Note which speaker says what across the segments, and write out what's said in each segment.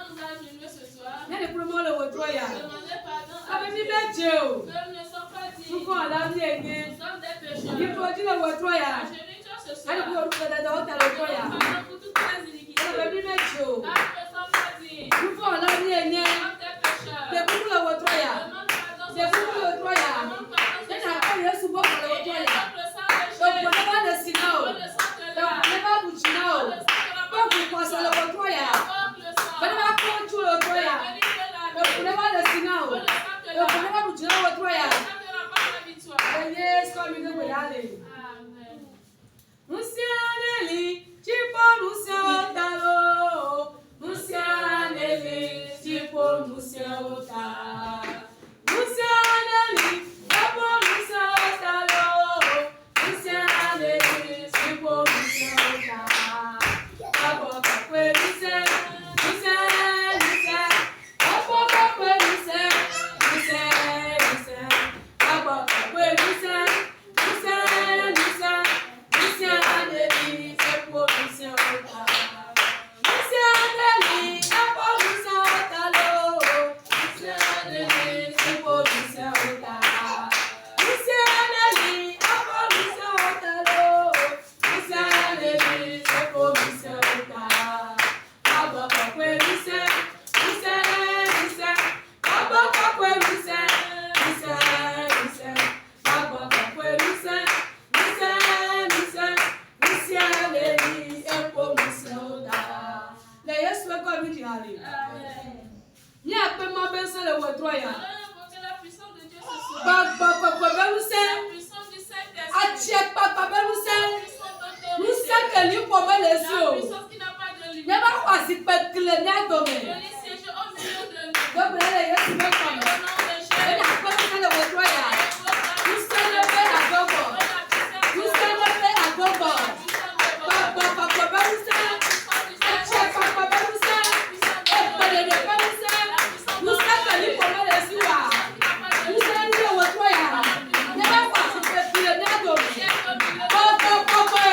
Speaker 1: nous a filmé ce soir.
Speaker 2: Nene promo le wotroya.
Speaker 1: Demandez pardon à
Speaker 2: Abe mi
Speaker 1: Dieu.
Speaker 2: beje o.
Speaker 1: Que nous ne sommes pas dignes.
Speaker 2: Suko ala mi enye.
Speaker 1: Nous sommes des pécheurs.
Speaker 2: Yi proji le wotroya.
Speaker 1: Agenouille-toi ce soir.
Speaker 2: Ale ko ru da da o ta le wotroya.
Speaker 1: Pardon pour toutes les iniquités.
Speaker 2: Abe mi beje o.
Speaker 1: Car nous ne sommes pas dignes.
Speaker 2: Suko ala mi enye.
Speaker 1: Nous sommes des pécheurs.
Speaker 2: De ku le wotroya.
Speaker 1: Demande pardon ce
Speaker 2: De ku
Speaker 1: soir.
Speaker 2: le wotroya.
Speaker 1: Demande pardon ce
Speaker 2: Nena
Speaker 1: soir.
Speaker 2: ko Yesu bo le
Speaker 1: Et
Speaker 2: wotroya.
Speaker 1: invoque le sang de
Speaker 2: Donc
Speaker 1: Jésus.
Speaker 2: on va le sinao.
Speaker 1: Invoque le sang de
Speaker 2: Donc
Speaker 1: l'âme.
Speaker 2: on va buchina o.
Speaker 1: Invoque le sang de la
Speaker 2: Ko ku kwasa le wotroya.
Speaker 1: Invoque le sang.
Speaker 2: Bani ba ko chu le wotroya.
Speaker 1: Bénis de la
Speaker 2: Donc on va le sinao.
Speaker 1: Invoque le sang de
Speaker 2: Donc on
Speaker 1: l'âme.
Speaker 2: va buchina le wotroya.
Speaker 1: Le sang de la part de la victoire.
Speaker 2: Yes, ko mi de gbe ale.
Speaker 1: Amen.
Speaker 2: Musianeli, tipo musiotalo. Musianeli, tipo musiota. Musianeli, tipo musiotalo. Musianeli, tipo musiota. Abo kakwe mise, mise, mise. Abo kakwe mise, mise, mise. Abo kakwe mise, mise, mise. Musianeli, tipo musiota. Musianeli, tipo musiotalo. Musianeli, tipo musiota. Musianeli, tipo musiotalo. Musianeli, tipo musiota. Abo kakwe mise, mise, mise. Abo kakwe mise, mise, mise. Abo kakwe mise, mise, mise. Musianeli, tipo musiota. Le Yesu eko mi di ale.
Speaker 1: Amen.
Speaker 2: Ni akpe ma ben se le wotroya.
Speaker 1: Allons invoquer la puissance de Dieu ce soir.
Speaker 2: Ba be
Speaker 1: La
Speaker 2: use.
Speaker 1: puissance du Saint-Esprit.
Speaker 2: Achie papa be
Speaker 1: La
Speaker 2: use.
Speaker 1: puissance
Speaker 2: Nous
Speaker 1: d'autorité.
Speaker 2: sommes que nous pouvons les
Speaker 1: La
Speaker 2: yeux.
Speaker 1: puissance qui n'a pas de limite.
Speaker 2: Ne va pas s'y perdre que les nez tombent.
Speaker 1: Venez siéger au milieu de nous.
Speaker 2: Donc, vous allez y
Speaker 1: Au
Speaker 2: être comme ça.
Speaker 1: nom de
Speaker 2: Et
Speaker 1: Jésus.
Speaker 2: la personne de votre royaume. Nous sommes le père à gogo. Nous sommes le père à gogo. Papa, papa, papa, nous sommes. Achie papa, papa, nous sommes. Et pas de départ, nous sommes. Nous sommes que nous pouvons les yeux. Nous sommes de votre royaume. Ne va pas s'y perdre que les nez tombent. Papa, papa.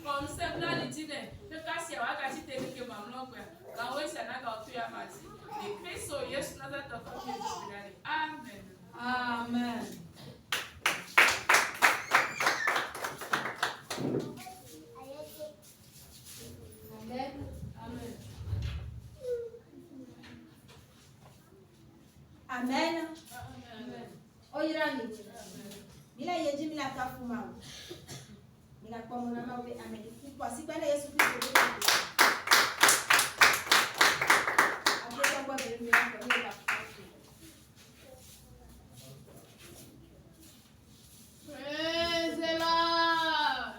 Speaker 1: Comme ça,
Speaker 3: fuma o. Ina kwa mwana mawe amekupa sibale Yesu Kristo. Akeka kwa mbele yako ni kwa.
Speaker 1: Praise the Lord.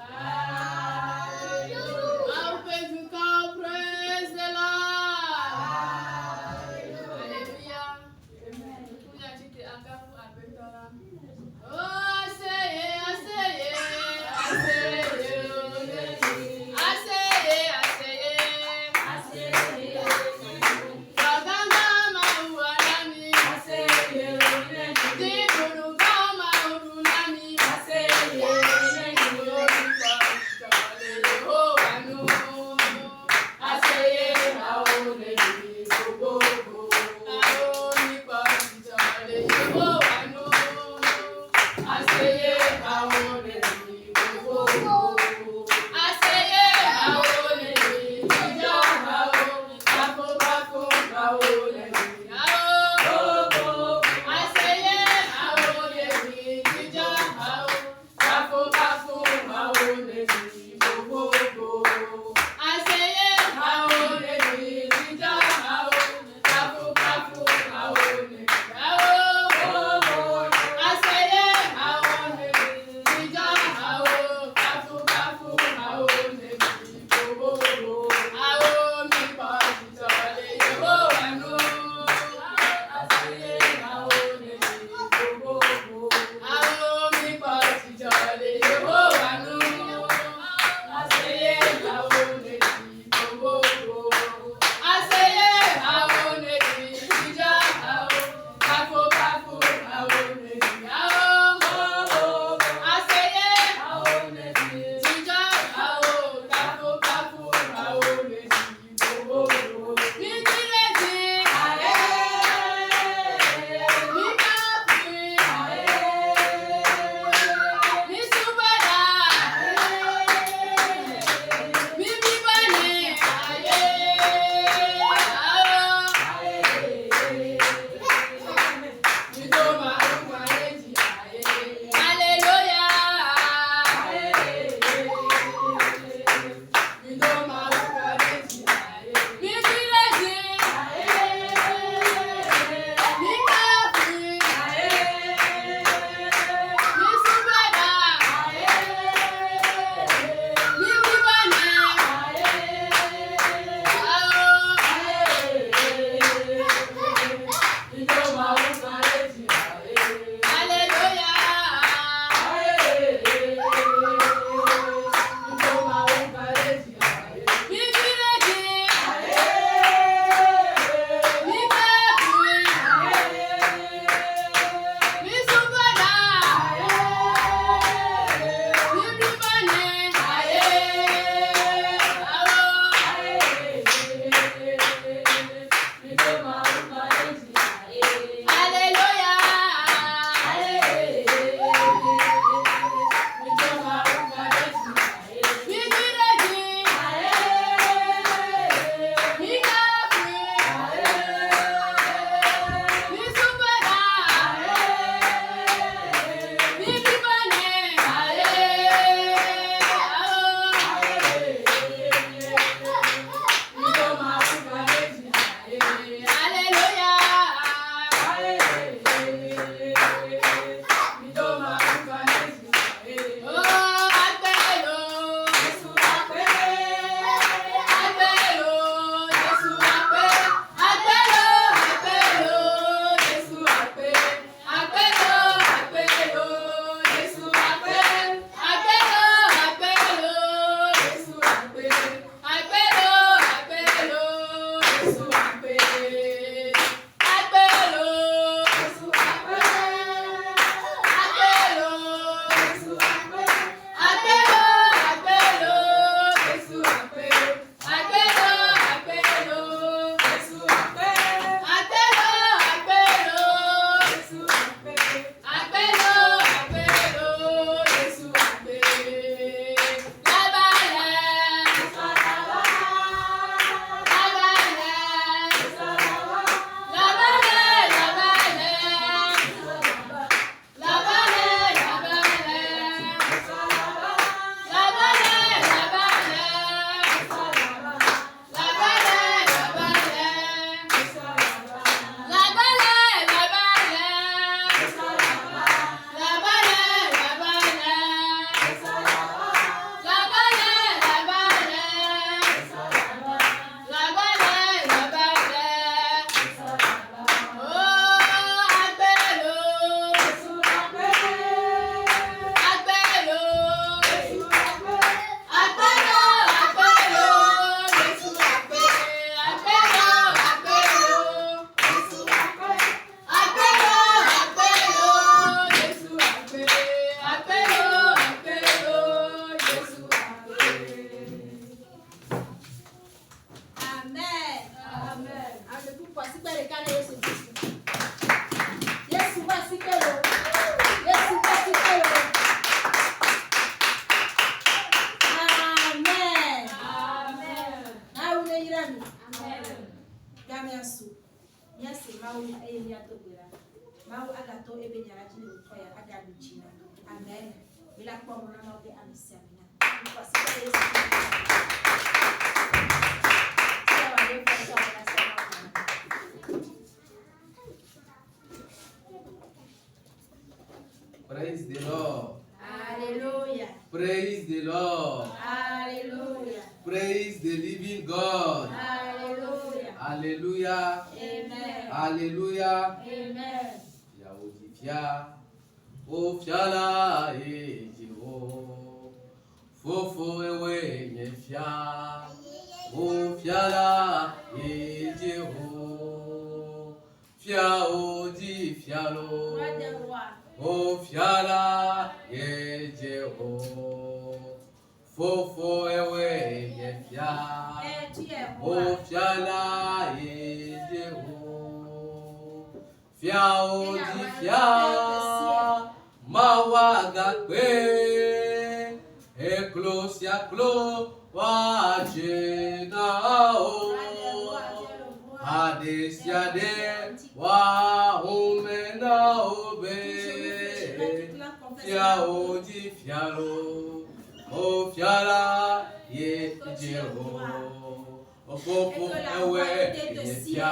Speaker 1: How praise you come, praise the Lord. Hallelujah. Kuja chiti akafu apetora. Oh, I say it, I say it, I say it. I say it, I say it.
Speaker 3: Mau enya to bela. Mau agato ebe nyara chile utoya agabi china. Amen. Bila kwa mwana mau be amisamina. Kwa siku Yesu. Kwa wale kwa sawa na sawa.
Speaker 4: Praise the Lord.
Speaker 3: Hallelujah.
Speaker 4: Praise the Lord.
Speaker 3: Hallelujah.
Speaker 4: Praise the living God.
Speaker 3: Hallelujah.
Speaker 4: Alléluia.
Speaker 3: Amen.
Speaker 4: Alléluia.
Speaker 3: Amen.
Speaker 4: Fia odifia. O fiala e jeho. Fofo ewe nye fia. O fiala e jeho. Fia odi fialo.
Speaker 3: Roi des rois.
Speaker 4: O fiala e jeho. Fofo ewe nye fia.
Speaker 3: Tu es
Speaker 4: O
Speaker 3: roi.
Speaker 4: fiala e jeho. Fia odi fia. Mawaga kwe. Eklosia klo wa jena o. Adesiade wa umena obe. Fia odi fialo. O fiala ye jeho. O popo ewe ye fia.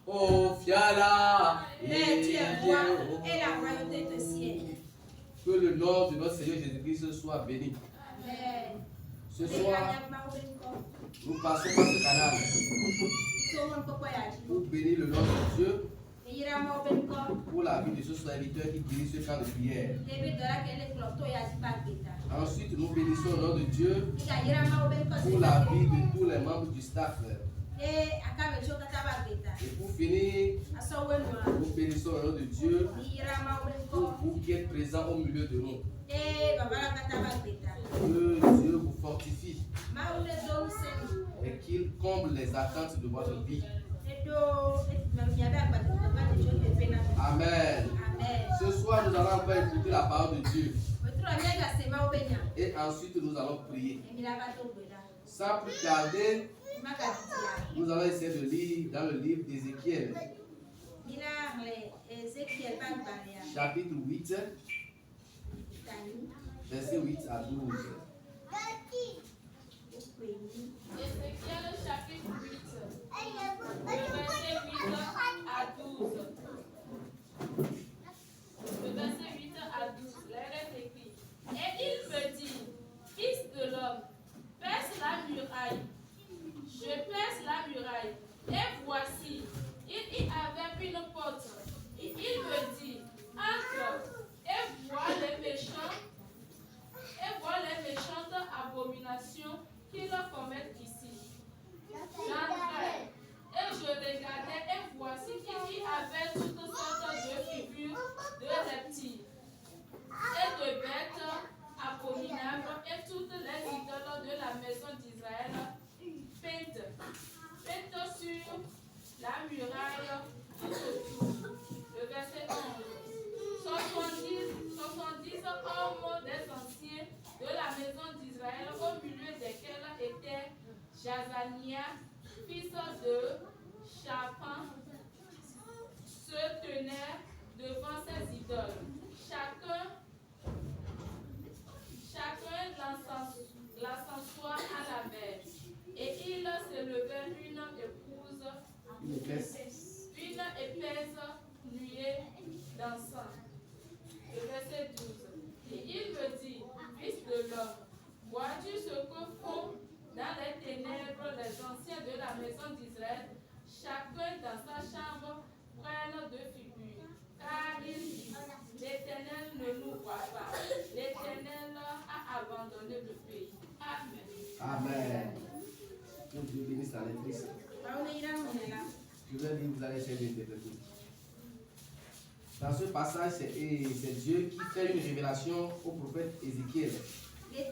Speaker 4: O fiala
Speaker 3: Mais tu
Speaker 4: ye
Speaker 3: es roi et la
Speaker 4: jeho.
Speaker 3: royauté te sied.
Speaker 4: Que le nom de notre Seigneur Jésus-Christ soit béni.
Speaker 3: Amen.
Speaker 4: Ce soir, nous passons par ce canal pour bénir le nom de Dieu pour la vie de ce serviteur qui dirige ce camp de prière. Ensuite, nous bénissons le nom de Dieu pour la vie de tous les membres du staff. Et pour finir, nous bénissons le nom de Dieu pour vous qui êtes présents au milieu de nous. Que Dieu vous fortifie et qu'il comble les attentes de votre vie. Amen. Ce soir, nous allons encore écouter la parole de Dieu. Et ensuite, nous allons prier. Sans plus tarder, nous allons essayer de lire dans le livre d'Ézéchiel, chapitre 8, verset 8 à 12.
Speaker 1: Ézéchiel chapitre 8, le verset 8 à 12. Le verset 8 à 12, là est écrit. Et il me dit, fils de l'homme, perce la muraille. Je perce la muraille. Et voici, il y avait une porte. Et il me dit, entre et vois les méchantes abominations qu'ils commettent ici. J'entrai et je regardais et voici qu'il y avait toutes sortes de figures de reptiles et de bêtes abominables et toutes les idoles de la maison d'Israël peintes sur la muraille tout autour. Le verset 11. 70 hommes des anciens de la maison d'Israël, au milieu desquels était Jazania, fils de Shaphan, se tenaient devant ces idoles. Chacun l'encensoir à la main. Et il s'élevait une épaisse nuée d'encens. Le verset 12. Et il me dit, fils de l'homme, vois-tu ce que font dans les ténèbres les anciens de la maison d'Israël, chacun dans sa chambre prennent deux figures, car il dit, l'Éternel ne nous voit pas, l'Éternel a abandonné le pays. Amen.
Speaker 4: Amen. Que Dieu bénisse la lectrice. Je vais lire, vous allez essayer d'interpréter. Dans ce passage, c'est Dieu qui fait une révélation au prophète Ézéchiel. Et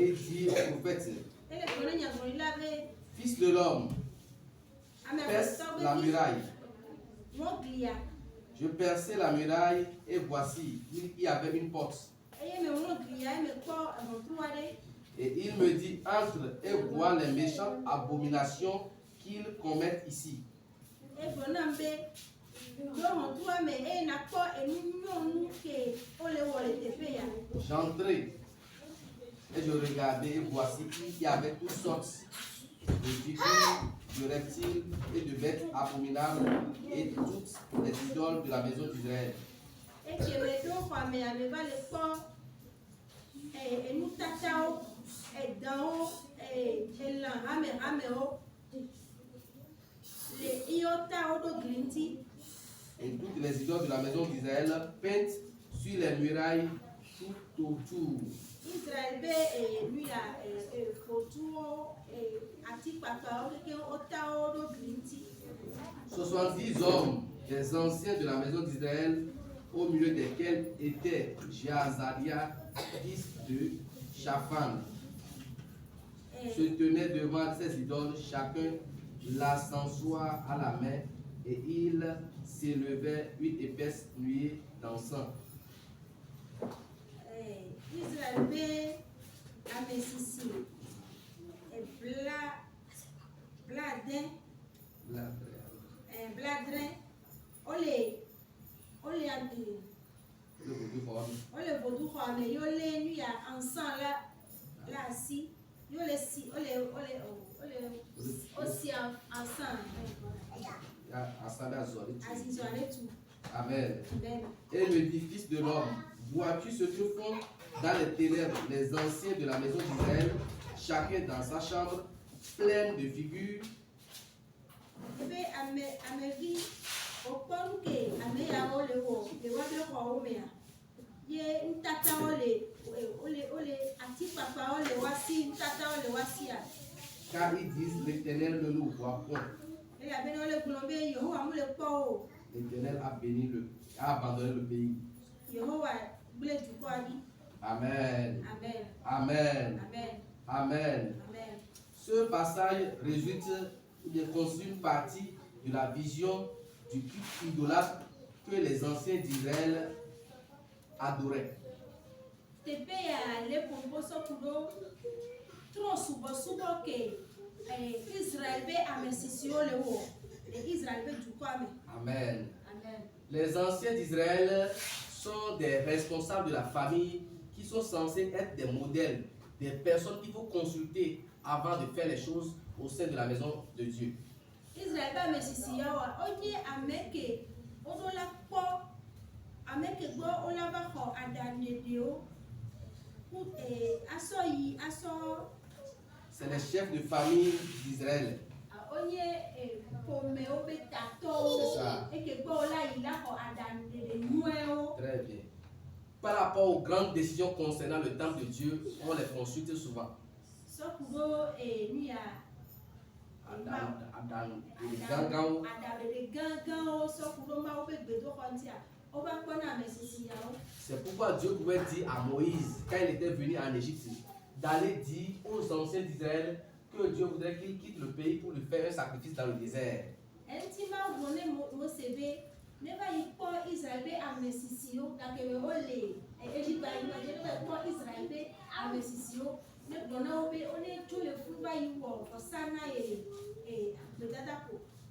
Speaker 4: il dit au prophète, fils de l'homme, perce la muraille. Je perçais la muraille et voici, il y avait une porte. Et il me dit, entre et vois les méchantes abominations qu'ils commettent ici. J'entrai et je regardais et voici qu'il y avait toutes sortes de figures, de reptiles et de bêtes abominables et toutes les idoles de la maison d'Israël. Et toutes les idoles de la maison d'Israël peintes sur les murailles tout autour. 70 hommes, des anciens de la maison d'Israël, au milieu desquels était Jazaria, fils de Shaphan, se tenaient devant ces idoles, chacun l'ascensoir à la main, et il s'élevait une épaisse nuée d'encens.
Speaker 3: Israël a Messissi et Bladin, ole vaudou mais yo le nu ya ensemble là si yo le si ole aussi ensemble.
Speaker 4: Amen. Et le dit, fils de l'homme, vois-tu ce que font dans les ténèbres les anciens de la maison d'Israël, chacun dans sa chambre, pleine de figures? Car ils disent, l'Éternel ne nous voit point. L'Éternel a abandonné le pays. Amen. Amen. Amen. Ce passage résulte ou constitue une partie de la vision du culte idolâtre que les anciens d'Israël adoraient. Amen. Les anciens d'Israël sont des responsables de la famille qui sont censés être des modèles, des personnes qu'il faut consulter avant de faire les choses au sein de la maison de Dieu. C'est les chefs de famille d'Israël. C'est ça. Très bien. Par rapport aux grandes décisions concernant le temple de Dieu, on les consulte souvent. C'est pourquoi Dieu pouvait dire à Moïse, quand il était venu en Égypte, d'aller dire aux anciens d'Israël que Dieu voudrait qu'il quitte le pays pour lui faire un sacrifice dans le désert.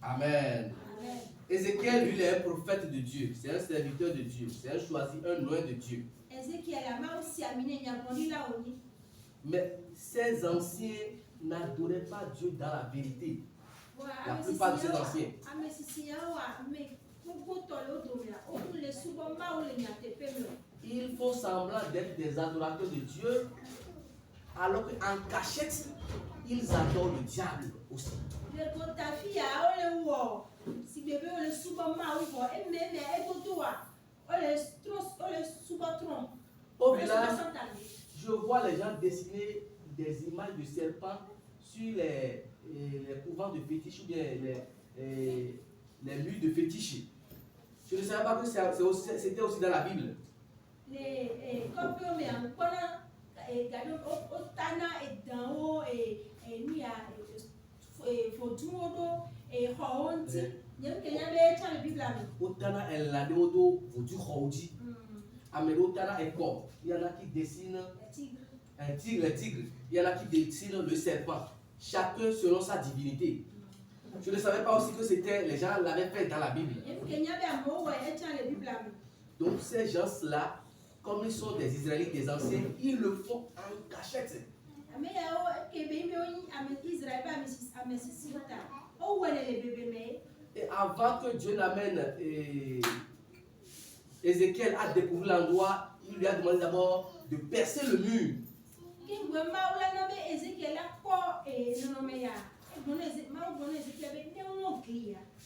Speaker 4: Amen. Ézéchiel, lui, est un prophète de Dieu. C'est un serviteur de Dieu. C'est un choisi, un loin de Dieu. Mais ces anciens n'adoraient pas Dieu dans la vérité. La plupart de ces anciens. Ils font semblant d'être des adorateurs de Dieu, alors qu'en cachette, ils adorent le diable aussi. Au village, je vois les gens dessiner des images de serpents sur les couvents de fétiches ou bien les murs de fétiches. Je ne savais pas que c'était aussi dans la Bible. Otana est là de Otana est quoi? Il y en a qui dessinent Un tigre, les tigres, il y en a qui dessinent le serpent, chacun selon sa divinité. Je ne savais pas aussi que c'était, les gens l'avaient fait dans la Bible. Donc ces gens-là, comme ils sont des Israélites, des anciens, ils le font en cachette. Et avant que Dieu n'amène Ézéchiel à découvrir l'endroit, il lui a demandé d'abord de percer le mur.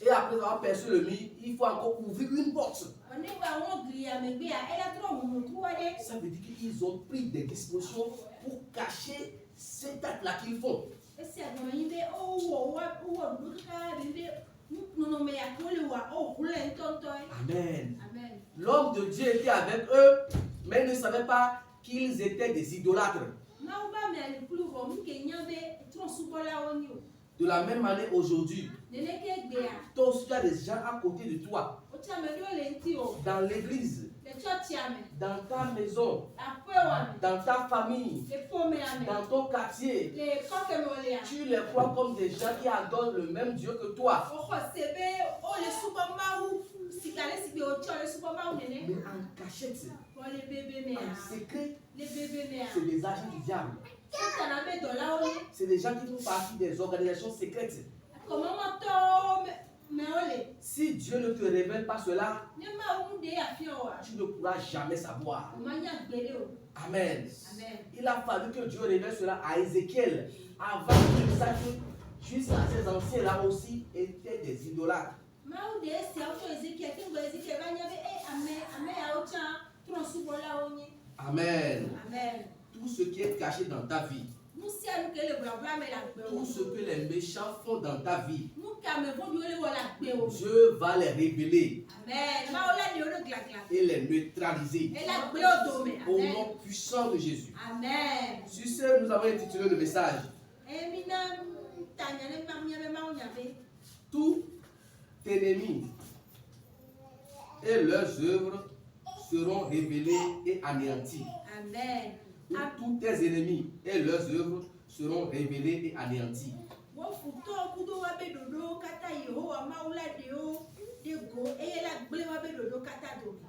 Speaker 4: Et après avoir percé le mur, il faut encore ouvrir une porte. Ça veut dire qu'ils ont pris des dispositions pour cacher cet acte-là qu'ils font. Amen. L'homme de Dieu était avec eux, mais il ne savait pas qu'ils étaient des idolâtres. De la même manière aujourd'hui, toi aussi tu as des gens à côté de toi, dans l'église, dans ta maison, dans ta famille, dans ton quartier. Tu les crois comme des gens qui adorent le même Dieu que toi. Mais en cachette, en secret, c'est des agents du diable. C'est des gens qui font partie des organisations secrètes. Si Dieu ne te révèle pas cela, tu ne pourras jamais savoir. Amen. Il a fallu que Dieu révèle cela à Ézéchiel avant qu'il sache que jusqu'à ces anciens-là aussi étaient des idolâtres. Amen. Tout ce qui est caché dans ta vie, tout ce que les méchants font dans ta vie, Dieu va les révéler et les neutraliser au nom puissant de Jésus. Sur ce, nous avons intitulé le message Tout ennemi et leurs œuvres seront révélés et anéantis.
Speaker 3: Amen.
Speaker 4: Tous tes ennemis et leurs œuvres seront révélés et anéantis.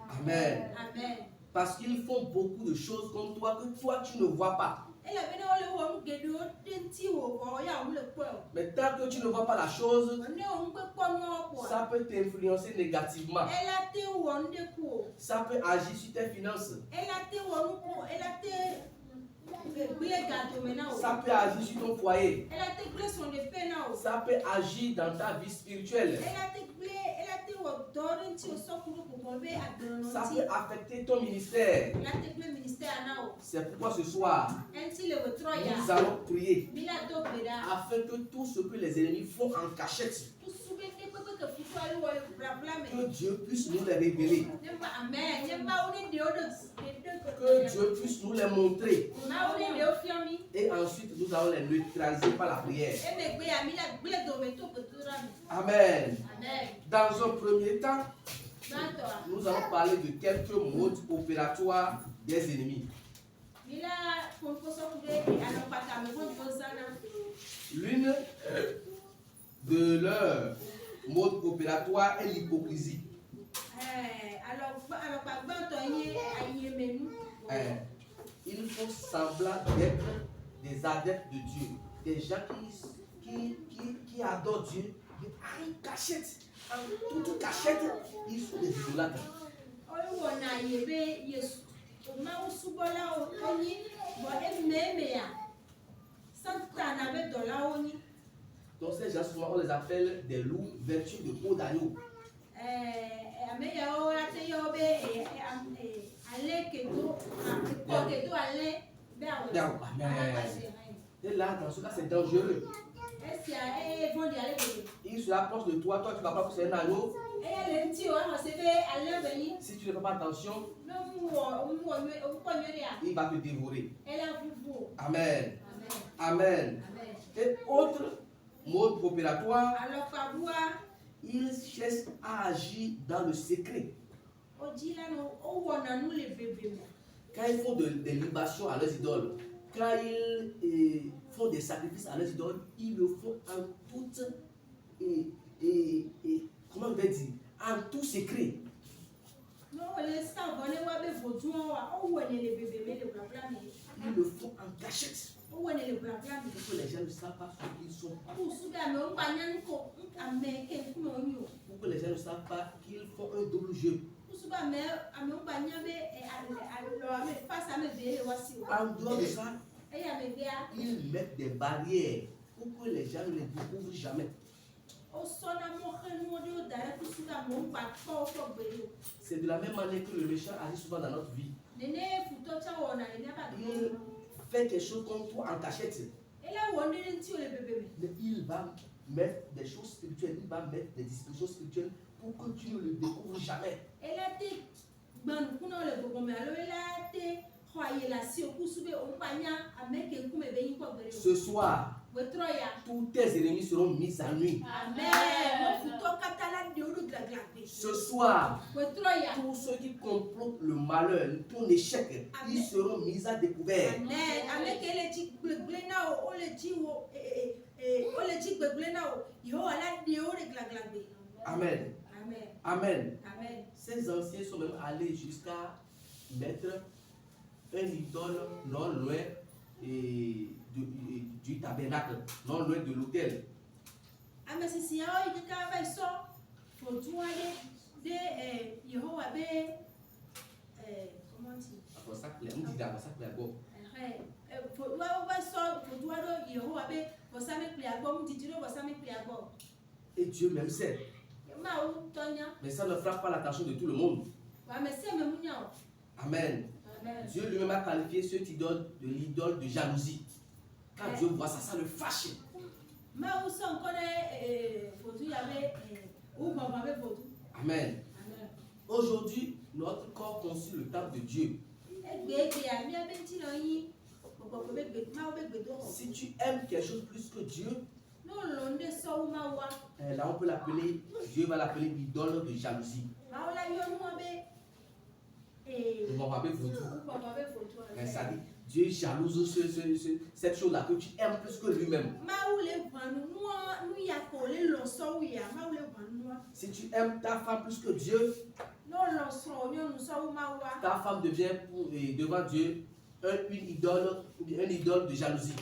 Speaker 4: Amen.
Speaker 3: Amen.
Speaker 4: Parce qu'ils font beaucoup de choses comme toi que toi tu ne vois pas. Mais tant que tu ne vois pas la chose, ça peut t'influencer négativement. Ça peut agir sur tes finances. Ça peut agir sur ton foyer. Ça peut agir dans ta vie spirituelle. Ça peut affecter ton ministère. C'est pourquoi ce soir, nous allons prier afin que tout ce que les ennemis font en cachette, que Dieu puisse nous les révéler. Que Dieu puisse nous les montrer. Et ensuite, nous allons les neutraliser par la prière. Amen. Dans un premier temps, nous allons parler de quelques modes opératoires des ennemis. L'une de leurs modes opératoires est l'hypocrisie. Il faut semblant d'être des adeptes de Dieu, des gens qui adorent Dieu, mais en cachette, en toute cachette, ils sont des idolâtres. Donc ces gens, souvent, on les appelle des loups vêtus de peau d'agneau. Et là, dans ce cas, c'est dangereux. Il se rapproche de toi, toi tu vas pas pousser un agneau. Si tu ne fais pas attention, il va te dévorer. Amen. Amen. Et autre mode opératoire, il cherche à agir dans le secret. Quand ils font des libations à leurs idoles, quand ils font des sacrifices à leurs idoles, ils le font en toute, comment on va dire, en tout secret. Ils le font en cachette. Pour que les gens ne savent pas ce qu'ils sont. Pour que les gens ne savent pas qu'ils font un double jeu. En dehors de ça, ils mettent des barrières pour que les gens ne les découvrent jamais. C'est de la même manière que le méchant agit souvent dans notre vie. Il fait quelque chose contre toi en cachette. Mais il va mettre des choses spirituelles, il va mettre des dispositions spirituelles pour que tu ne le découvres jamais. Ce soir, tous tes ennemis seront mis à nu. Ce soir, tous ceux qui complotent le malheur, ton échec, ils seront mis à découvert. Amen. Amen. Ces anciens sont même allés jusqu'à mettre un idole non loin du tabernacle, non loin de l'autel. Et Dieu même sait. Mais ça ne frappe pas l'attention de tout le monde. Amen. Dieu lui-même a qualifié cette idole de l'idole de jalousie. Quand Dieu voit ça, ça le fâche. Amen. Aujourd'hui, notre corps constitue le temple de Dieu. Si tu aimes quelque chose plus que Dieu, là on peut l'appeler, Dieu va l'appeler l'idole de jalousie. Mais ça dit, Dieu jalouse cette chose-là que tu aimes plus que lui-même. Si tu aimes ta femme plus que Dieu, ta femme devient devant Dieu une idole de jalousie.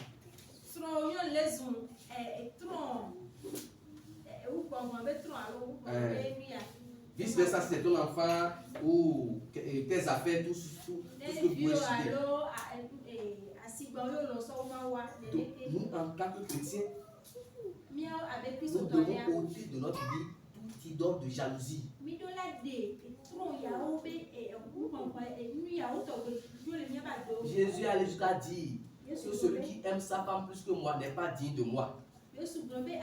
Speaker 4: Vice versa, c'est ton enfant ou tes affaires, tout ce que vous pouvez citer. Donc, nous, en tant que chrétiens, nous devons ôter de notre vie toute idole de jalousie. Jésus allait jusqu'à dire que celui qui aime sa femme plus que moi n'est pas digne de moi. Celui qui aime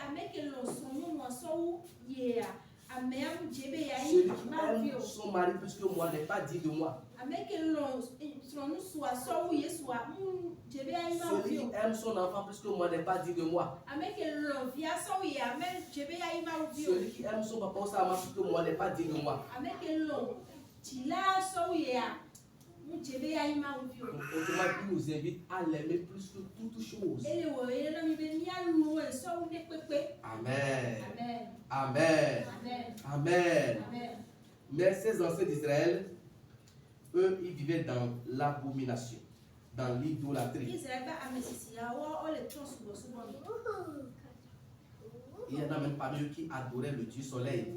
Speaker 4: son mari plus que moi n'est pas digne de moi. Celui qui aime son enfant plus que moi n'est pas digne de moi. Celui qui aime son papa ou sa maman plus que moi n'est pas digne de moi. Autrement, il nous invite à l'aimer plus que toute chose. Amen. Amen. Amen. Mais ces ancêtres d'Israël, eux, ils vivaient dans l'abomination, dans l'idolâtrie. Il y en a même parmi eux qui adoraient le Dieu soleil.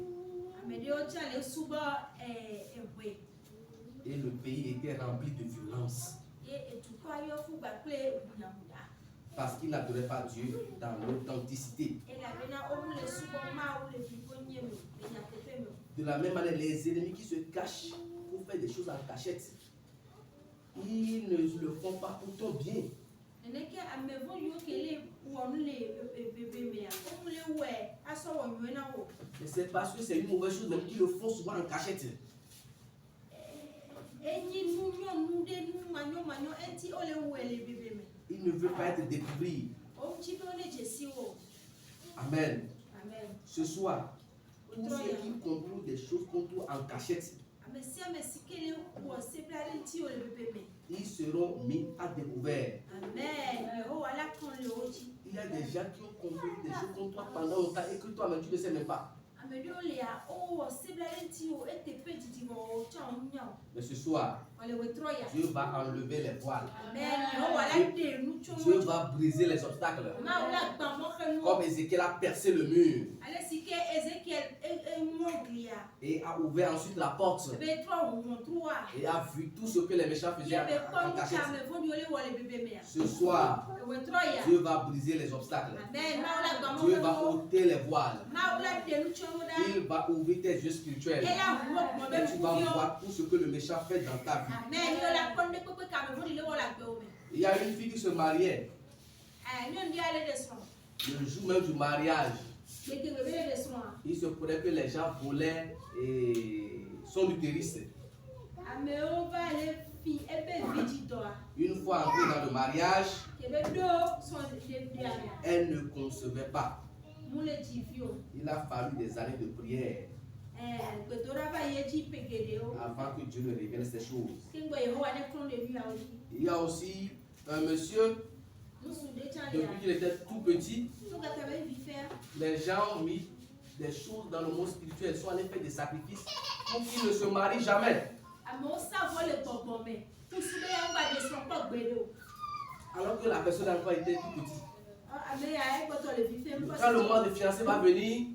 Speaker 4: Et le pays était rempli de violence. Parce qu'ils n'adoraient pas Dieu dans l'authenticité. De la même manière, les ennemis qui se cachent pour faire des choses en cachette, ils ne le font pas pour ton bien. Mais c'est parce que c'est une mauvaise chose même qu'ils le font souvent en cachette. Il ne veut pas être découvert. Amen. Ce soir, tous ceux qui concluent des choses contre toi en cachette, ils seront mis à découvert. Il y a des gens qui ont compris des choses contre toi pendant longtemps et que toi-même tu ne sais même pas. Mais ce soir, Dieu va enlever les voiles. Dieu va briser les obstacles. Comme Ézéchiel a percé le mur et a ouvert ensuite la porte et a vu tout ce que les méchants faisaient en cachette. Ce soir, Dieu va briser les obstacles. Dieu va ôter les voiles. Il va ouvrir tes yeux spirituels. Et tu vas voir tout ce que le méchant fait dans ta vie. Il y a une fille qui se mariait. Le jour même du mariage, il se pourrait que les gens volaient son utérus. Une fois entrée dans le mariage, elle ne concevait pas. Il a fallu des années de prière avant que Dieu ne révèle ces choses. Il y a aussi un monsieur, depuis qu'il était tout petit, les gens ont mis des choses dans le monde spirituel, ils sont allés faire des sacrifices pour qu'il ne se marie jamais. Alors que la personne a encore été tout petit. Quand le mois de fiançailles va venir,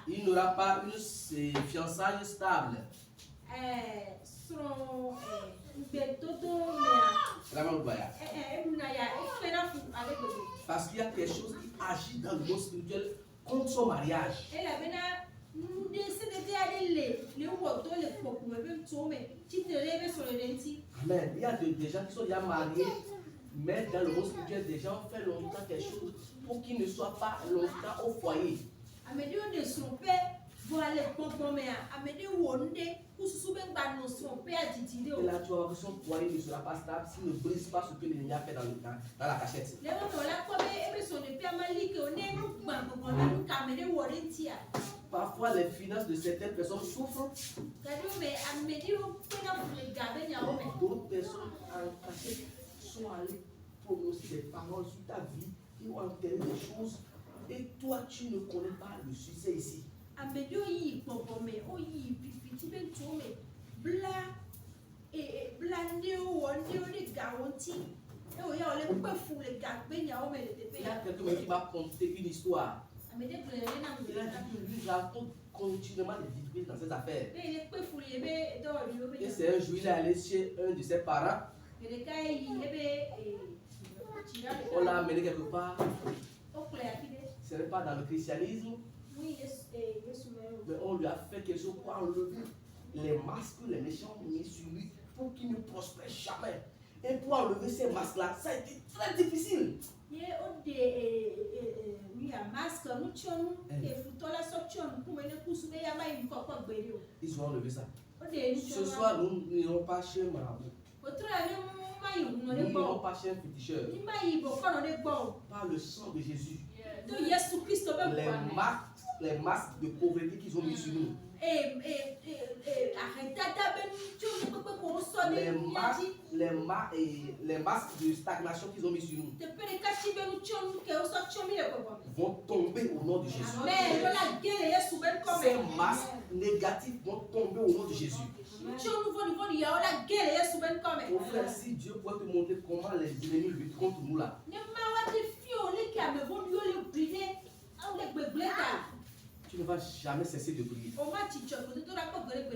Speaker 4: il n'aura pas une fiançailles stable. Parce qu'il y a quelque chose qui agit dans le monde spirituel contre son mariage. Amen. Il y a des gens qui sont déjà mariés, mais dans le monde spirituel, des gens ont fait longtemps quelque chose pour qu'ils ne soient pas longtemps au foyer. Et là, tu vas voir que son foyer ne sera pas stable s'il ne brise pas ce que l'ennemi a fait dans la cachette. Parfois, les finances de certaines personnes souffrent. D'autres personnes en cachette sont allées prononcer des paroles sur ta vie qui ont enterré des choses. Et toi, tu ne connais pas le succès ici. Il y a quelqu'un qui va conter une histoire. Il a dit que lui raconte continuellement des difficultés dans ses affaires. Et c'est un jour, il est allé chez un de ses parents. On l'a amené quelque part. Ce n'est pas dans le christianisme. Mais on lui a fait quelque chose pour enlever les masques que les méchants ont mis sur lui pour qu'il ne prospère jamais. Et pour enlever ces masques-là, ça a été très difficile. Ils ont enlevé ça. Ce soir, nous n'irons pas chez Marabout. Nous n'irons pas chez un féticheur. Par le sang de Jésus. Les masques de pauvreté qu'ils ont mis sur nous. Les masques de stagnation qu'ils ont mis sur nous vont tomber au nom de Jésus. Ces masques négatifs vont tomber au nom de Jésus. Mon frère, si Dieu pourrait te montrer comment les ennemis luttent contre nous là. Tu ne vas jamais cesser de prier.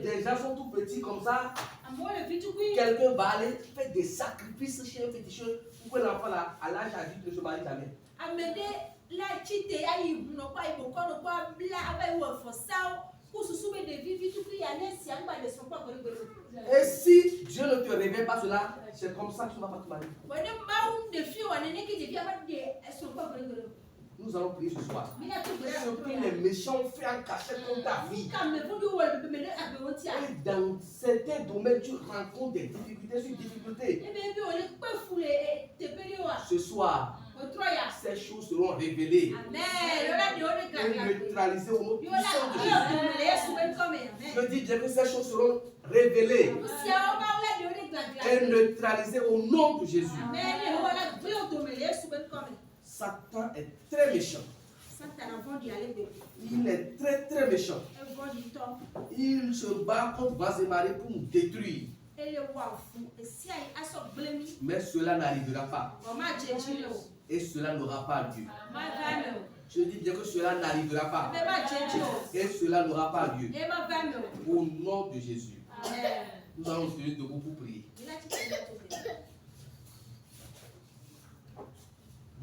Speaker 4: Des gens sont tout petits comme ça. Quelqu'un va aller faire des sacrifices chez un féticheur pour que l'enfant là, à l'âge adulte ne se marie jamais. Et si Dieu ne te révèle pas cela, c'est comme ça que tu ne vas pas te marier. Nous allons prier ce soir. Ce que les méchants ont fait en cachette contre ta vie. Et dans certains domaines, tu rencontres des difficultés sur difficultés. Ce soir, ces choses seront révélées. Et neutralisées au nom puissant de Jésus. Je dis bien que ces choses seront révélées. est neutralisé au nom de Jésus.
Speaker 3: Amen.
Speaker 4: Satan est très méchant. Il est très très méchant. Il se bat contre vents et marées pour nous détruire. Mais cela n'arrivera pas. Et cela n'aura pas lieu. Je dis bien que cela n'arrivera pas. Et cela n'aura pas lieu. Au nom de Jésus. Nous allons nous tenir debout pour prier.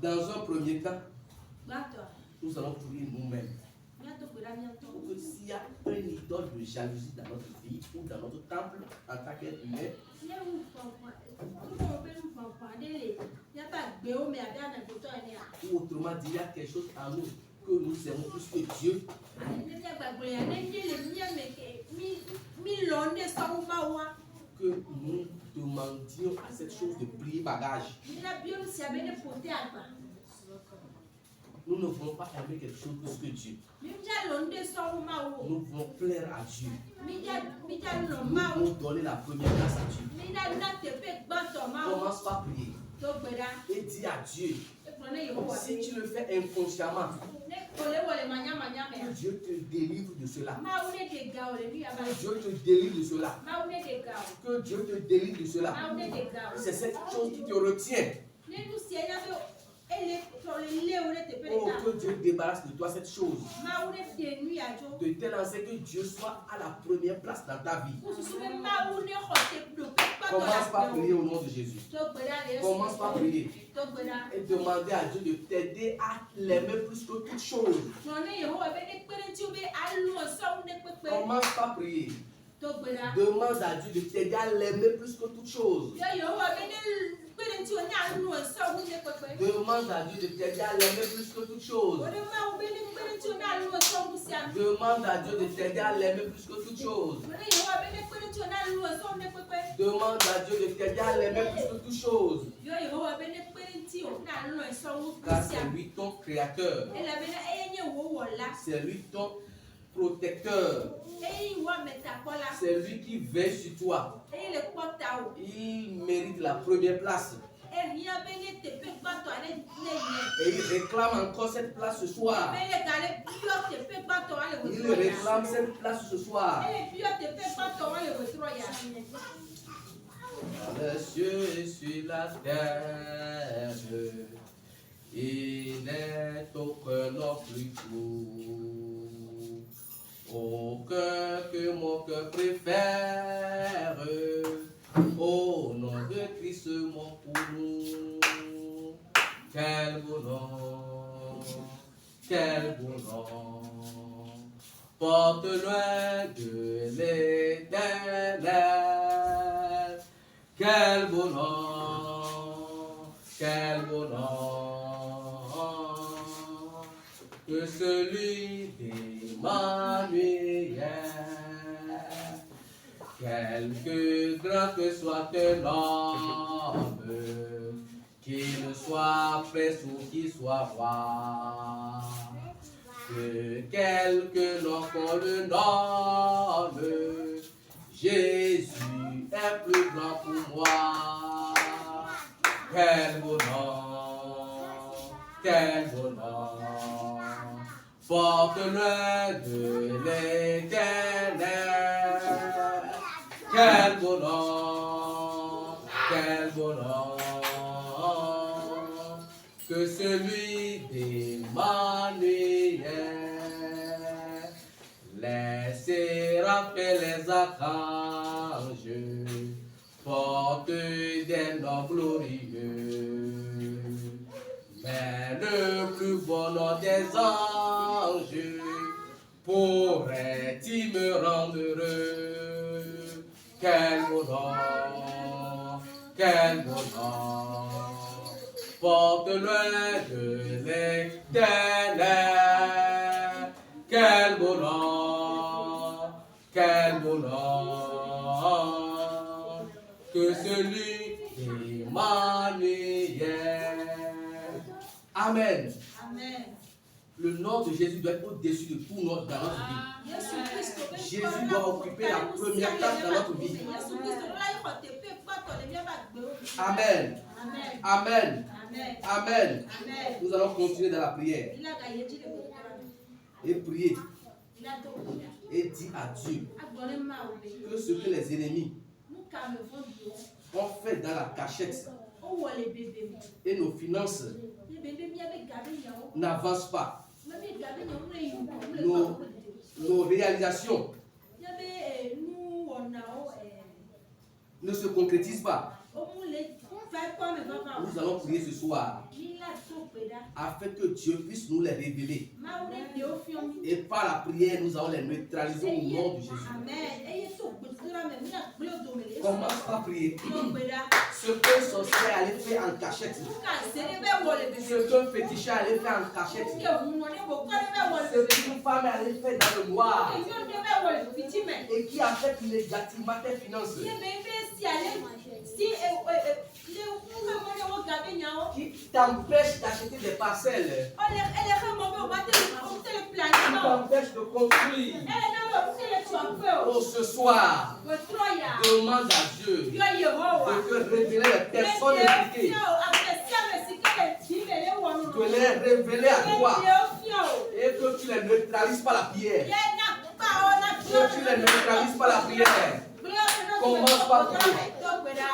Speaker 4: Dans un premier temps, nous allons prier nous-mêmes. Pour que s'il y a un idole de jalousie dans notre vie ou dans notre temple en tant qu'être humain, ou autrement dit, il y a quelque chose en nous que nous aimons plus que Dieu, que nous demandions à cette chose de plier bagage. Nous ne voulons pas aimer quelque chose plus que Dieu. Nous voulons plaire à Dieu. Nous voulons donner la première place à Dieu. Commence par prier. Et dis à Dieu, si tu le fais inconsciemment, que Dieu te délivre de cela. Que Dieu te délivre de cela. Que Dieu te délivre de cela. C'est cette chose qui te retient. Oh, que Dieu débarrasse de toi cette chose. De telle enseigne que Dieu soit à la première place dans ta vie. Commence par prier au nom de Jésus. Commence par prier. Et demander à Dieu de t'aider à l'aimer plus que toute chose. Commence par prier. Demande à Dieu de t'aider à l'aimer plus que toute chose. Demande à Dieu de t'aider à l'aimer plus que toute chose. Demande à Dieu de t'aider à l'aimer plus que toute chose. Demande à Dieu de t'aider à l'aimer plus que toute chose. Car c'est lui ton créateur. C'est lui ton protecteur. C'est lui qui veille sur toi. Il mérite la première place. Et il réclame encore cette place ce soir. Il réclame cette place ce soir. Dans les cieux et sur la terre, il n'est aucun nom plus beau, aucun que mon cœur préfère. Au nom de Christ mon pour. Quel beau nom, quel beau nom, porte loin de l'éternel. Quel beau nom, quel beau nom, que celui d'Emmanuel. Quelque grand que soit un homme, qu'il soit prince ou qu'il soit roi, que quelque nom qu'on le nomme, Jésus est plus grand pour moi. Quel beau nom, quel beau nom, porte loin de l'éternel. Quel beau nom, quel beau nom, que celui d'Emmanuel. Les séraphes et les archanges portent des noms glorieux, mais le plus beau nom des anges pourrait-il me rendre heureux? Quel beau nom, quel beau nom, porte loin de l'éternel. Quel beau nom, quel beau nom, que celui d'Emmanuel. Amen.
Speaker 3: Amen.
Speaker 4: Le nom de Jésus doit être au-dessus de tout notre dans notre vie. Jésus doit occuper la première place dans notre vie. Amen.
Speaker 3: Amen.
Speaker 4: Amen.
Speaker 3: Amen.
Speaker 4: Amen.
Speaker 3: Amen.
Speaker 4: Nous allons continuer dans la prière et prier et dire à Dieu que ce que les ennemis ont fait dans la cachette et nos finances n'avancent pas. Nos réalisations ne se concrétisent pas. Nous allons prier ce soir afin que Dieu puisse nous les révéler. Et par la prière, nous allons les neutraliser au nom de Jésus. Commence par prier. Ce qu'un sorcier allait faire en cachette, ce qu'un féticheur allait faire en cachette, ce qu'une femme allait faire dans le noir et qui affecte négativement tes finances, qui t'empêche d'acheter des parcelles, qui t'empêche de construire. Oh, ce soir, demande à Dieu de te révéler les personnes impliquées, de les révéler à toi et que tu les neutralises par la prière. Que tu les neutralises par la prière. Commence par prier.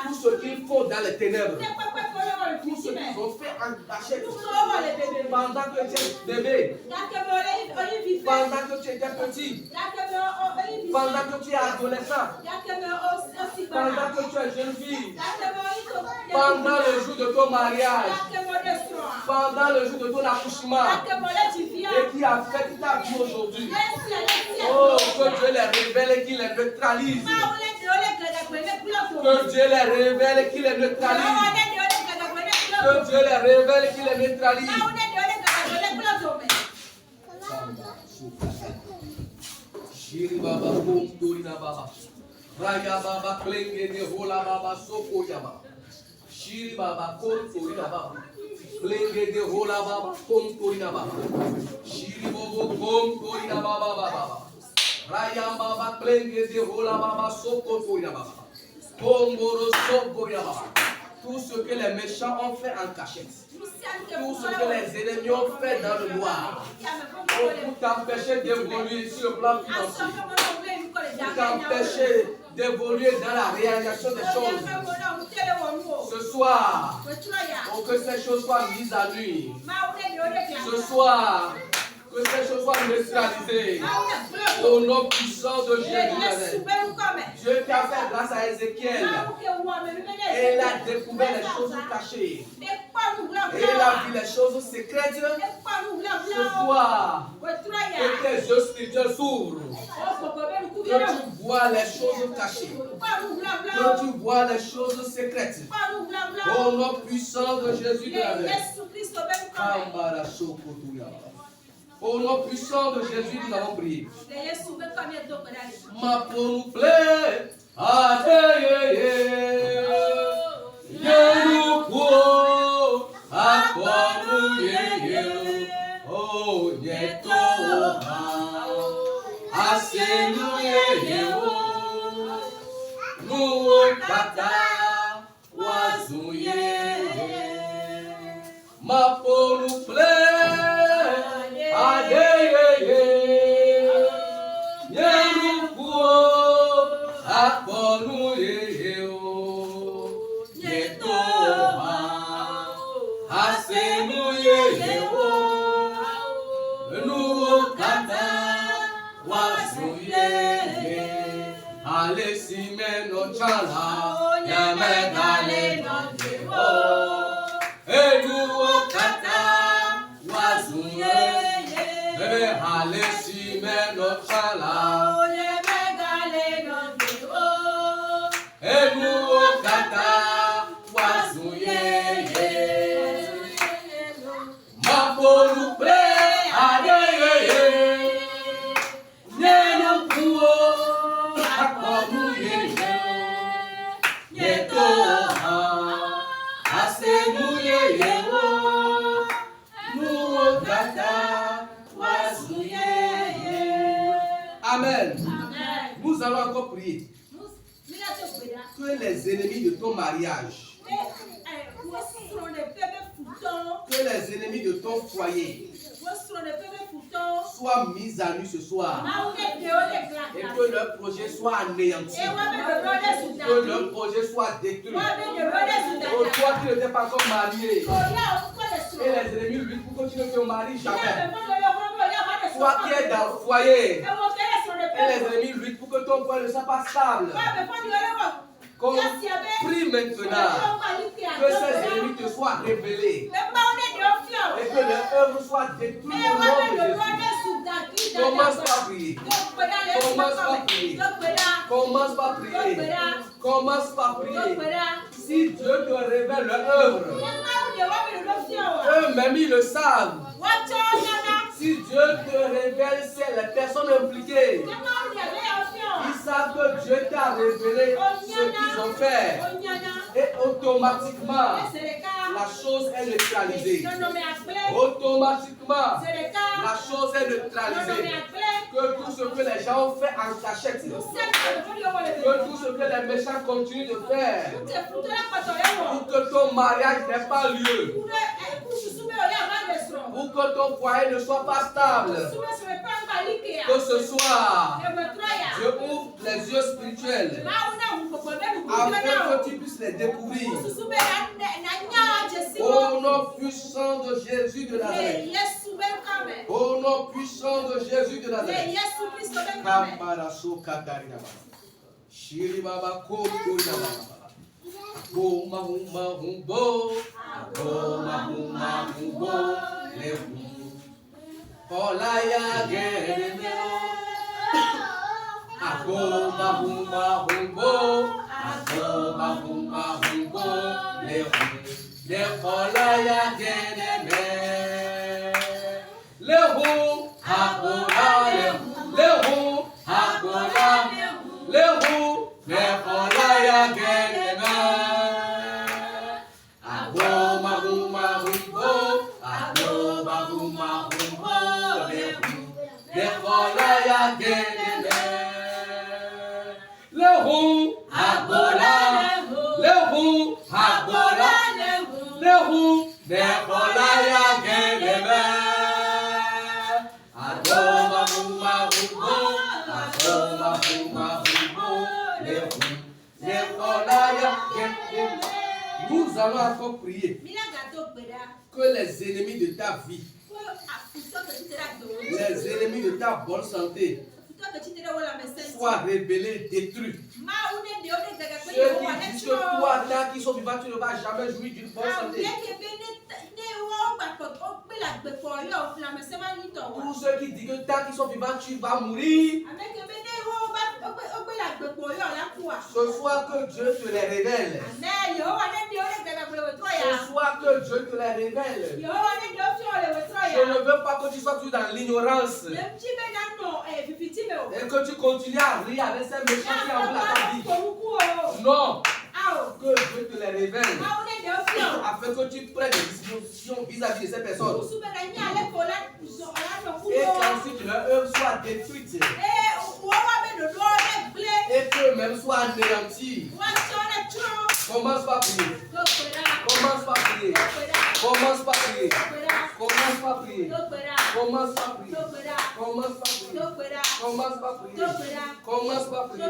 Speaker 4: Tout ce qu'ils font dans les ténèbres, tout ce qu'ils ont fait en cachette pendant que tu es bébé, pendant que tu étais petit, pendant que tu es adolescent, pendant que tu es jeune fille, pendant le jour de ton mariage, pendant le jour de ton accouchement, et qui affecte ta vie aujourd'hui. Oh, que Dieu les révèle et qu'il les neutralise. Que Dieu les révèle et qu'il les neutralise. Que Dieu les révèle et qu'il les neutralise. Shiri baba kumturina baba. Raya baba klenge de hola baba soko yaba. Shiri baba kumturina baba. Klenge de hola baba kumturina baba. Shiri bobo kumturina baba baba. Raya baba klenge de hola baba soko turina baba. Komboro soko yaba. Tout ce que les méchants ont fait en cachette, tout ce que les ennemis ont fait dans le noir, pour t'empêcher d'évoluer sur le plan financier, pour t'empêcher d'évoluer dans la réalisation des choses. Ce soir, pour que ces choses soient mises à nu. Ce soir, que ces choses soient neutralisées au nom puissant de Jésus. Dieu qui a fait grâce à Ézéchiel, et il a découvert les choses cachées, et il a vu les choses secrètes. Ce soir, que tes yeux spirituels s'ouvrent, que tu vois les choses cachées, que tu vois les choses secrètes, au nom puissant de Jésus de Nazareth. Au nom puissant de Jésus, nous avons prié. Ma pour nous plaît, ma pour nous plaît. Amen. Nous allons encore prier. Que Que les ennemis de ton mariage, que les ennemis de ton foyer soient mis à nu ce soir. Et que leur projet soit anéanti. Que leur projet soit détruit. Oh, toi qui n'étais pas encore marié. Et les ennemis luttent pour que tu ne te maries jamais. Toi qui es dans le foyer. Et les ennemis luttent pour que ton foyer ne soit pas stable. Qu'on prie maintenant que ces ennemis te soient révélés. Et que leur œuvre soit détruite au nom de Jésus. Commence par prier. Commence par prier. Commence par prier. Commence par prier. Si Dieu te révèle leur œuvre, eux-mêmes ils le savent. Si Dieu te révèle, c'est les personnes impliquées. Ils savent que Dieu t'a révélé ce qu'ils ont fait. Et automatiquement, la chose est neutralisée. Automatiquement, la chose est neutralisée. Que tout ce que les gens ont fait en cachette, que tout ce que les méchants continuent de faire, pour que ton mariage n'ait pas lieu, pour que ton foyer ne soit pas stable, que ce soir, Dieu ouvre les yeux spirituels afin que tu puisses les découvrir. Au nom puissant de Jésus de Nazareth. Au nom puissant de Jésus de Nazareth. Nous allons encore prier que les ennemis de ta vie, les ennemis de ta bonne santé soient révélés, détruits. Ceux qui disent que toi, tant qu'ils sont vivants, tu ne vas jamais jouir d'une bonne santé. Tous ceux qui disent que tant qu'ils sont vivants, tu vas mourir. Ce soir que Dieu te les révèle. Ce soir que Dieu te les révèle. Je ne veux pas que tu sois toujours dans l'ignorance. Et que tu continues à rire avec ces méchants qui ont la vie. Non. Que Dieu te les révèle. Afin que tu prennes des dispositions vis-à-vis de ces personnes. Et qu'ensuite leur œuvre soit détruite. Et qu'eux-mêmes soient anéantis. Commence par prier. Commence par prier. Commence par prier. Commence par prier. Commence par prier. Commence par prier. Commence par prier. Commence par prier.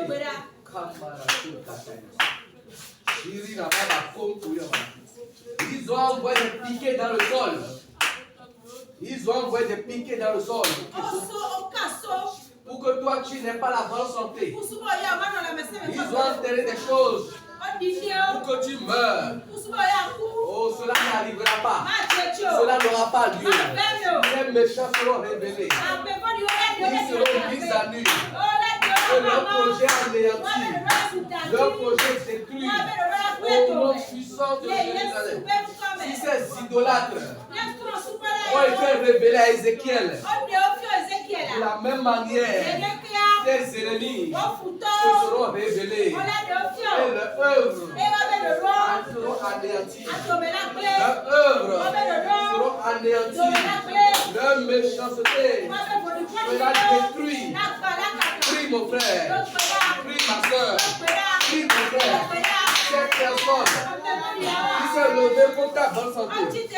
Speaker 4: Ils ont envoyé des piquets dans le sol. Ils ont envoyé des piquets dans le sol. Pour que toi tu n'aies pas la bonne santé. Ils ont enterré des choses pour que tu meurs. Oh, cela n'arrivera pas. Cela n'aura pas lieu. Les méchants seront révélés. Ils seront mis à nu. Que leur projet anéanti. Leur projet détruit. Au nom puissant de Jérusalem. Si ces idolâtres ont été révélés à Ézéchiel, de la même manière, tes ennemis se seront révélés et leur œuvre seront anéanties. Leur œuvre seront anéanties. Leur méchanceté sera détruite. Prie mon frère, prie ma soeur, prie mon ministère. Cette personne qui s'est levée contre ta bonne santé. Cette